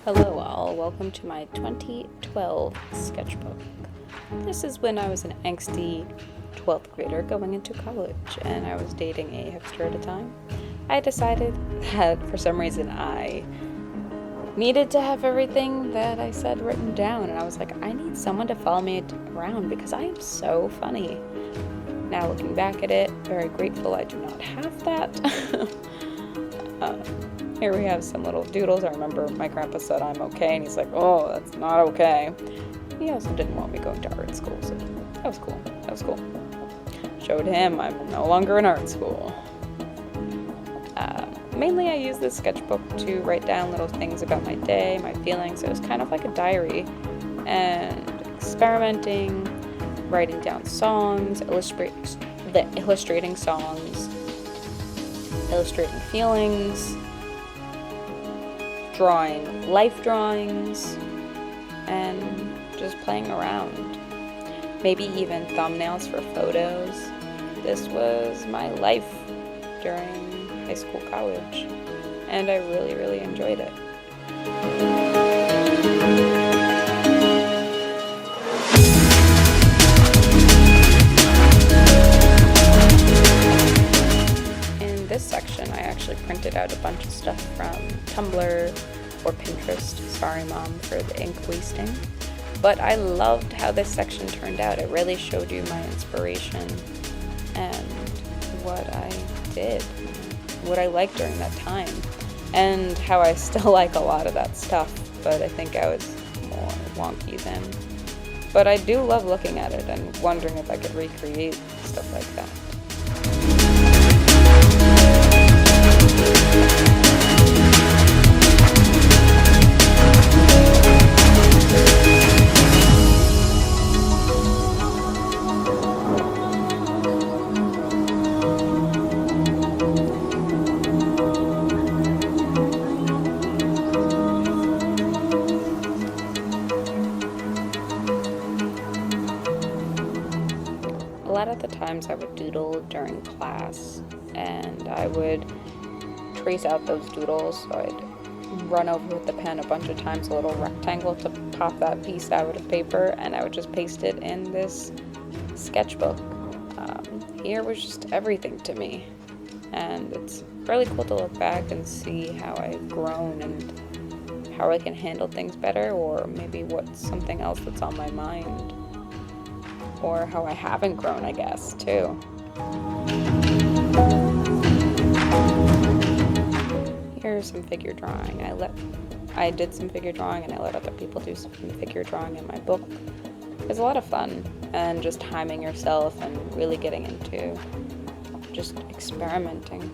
Hello all, welcome to my 2012 sketchbook. This is when I was an angsty 12th grader going into college and I was dating a hipster at a time. I decided that for some reason I needed to have everything that I said written down, and I was like, I need someone to follow me around because I am so funny. Now looking back at it, very grateful I do not have that. Here we have some little doodles. I remember my grandpa said I'm okay, and he's like, oh, that's not okay. He also didn't want me going to art school, so that was cool. Showed him I'm no longer in art school. Mainly I use this sketchbook to write down little things about my day, my feelings. It was kind of like a diary, and experimenting, writing down songs, illustrating songs, illustrating feelings, drawing life drawings, and just playing around. Maybe even thumbnails for photos. This was my life during high school, college, and I really, really enjoyed it. In this section, I actually printed out a bunch of stuff from Tumblr or Pinterest. Sorry, Mom, for the ink wasting. But I loved how this section turned out. It really showed you my inspiration and what I did, what I liked during that time, and how I still like a lot of that stuff, but I think I was more wonky then. But I do love looking at it and wondering if I could recreate stuff like that. A lot of the times I would doodle during class, and I would trace out those doodles. So I'd run over with the pen a bunch of times, a little rectangle to pop that piece out of paper, and I would just paste it in this sketchbook. Here was just everything to me, and it's really cool to look back and see how I've grown and how I can handle things better, or maybe what's something else that's on my mind, or how I haven't grown, I guess, too. Here's some figure drawing. I did some figure drawing, and I let other people do some figure drawing in my book. It's a lot of fun, and just timing yourself and really getting into just experimenting.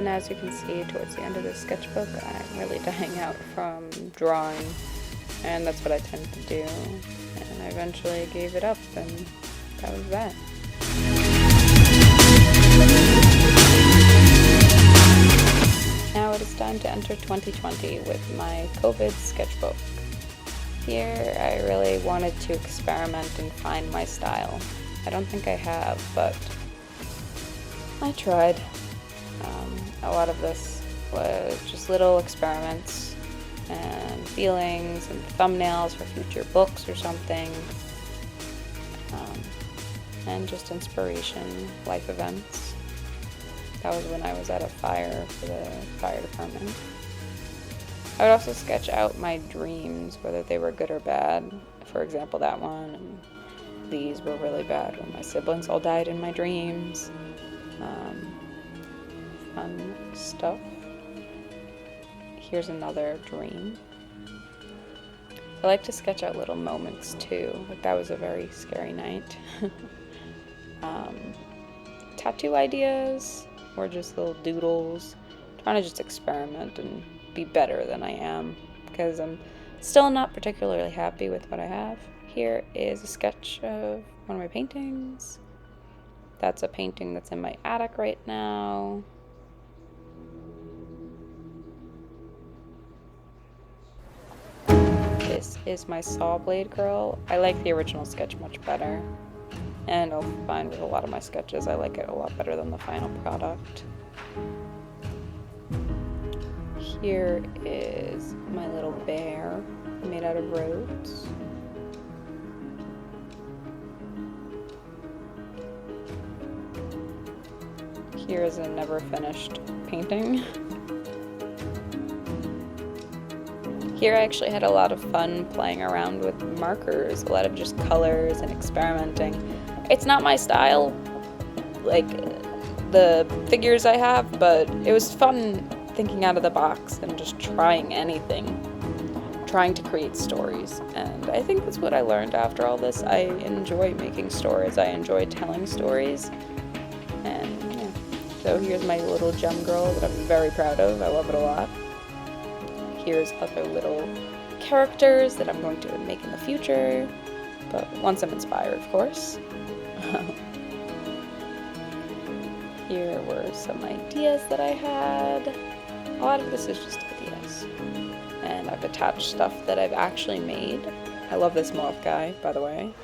As you can see, towards the end of this sketchbook, I'm really dying out from drawing, and that's what I tend to do, and I eventually gave it up, and that was that. Now it is time to enter 2020 with my COVID sketchbook. Here I really wanted to experiment and find my style. I don't think I have, but I tried. A lot of this was just little experiments and feelings and thumbnails for future books or something, and just inspiration, life events. That was when I was at a fire for the fire department. I would also sketch out my dreams, whether they were good or bad. For example, that one, and these were really bad when my siblings all died in my dreams. Fun stuff. Here's another dream. I like to sketch out little moments too. Like that was a very scary night. Tattoo ideas, or just little doodles. Trying to just experiment and be better than I am, because I'm Still not particularly happy with what I have. Here is a sketch of one of my paintings. That's a painting that's in my attic right now. This is my saw blade girl. I like the original sketch much better. And I'll find with a lot of my sketches, I like it a lot better than the final product. Here is my little bear made out of rhodes. Here is a never finished painting. Here I actually had a lot of fun playing around with markers, a lot of just colors and experimenting. It's not my style, like the figures I have, but it was fun thinking out of the box and just trying anything, trying to create stories. And I think that's what I learned after all this. I enjoy making stories, I enjoy telling stories. And yeah. So here's my little gem girl that I'm very proud of. I love it a lot. Here's other little characters that I'm going to make in the future, but once I'm inspired, of course. Here were some ideas that I had. A lot of this is just ideas. And I've attached stuff that I've actually made. I love this moth guy, by the way.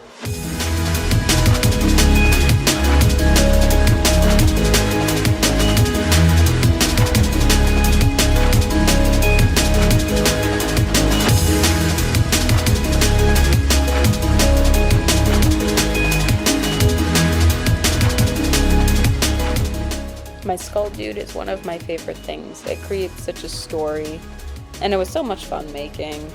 My skull dude is one of my favorite things. It creates such a story, and it was so much fun making.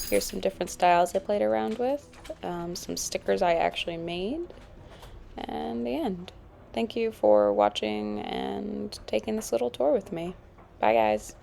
Here's some different styles I played around with, some stickers I actually made, and the end. Thank you for watching and taking this little tour with me. Bye, guys.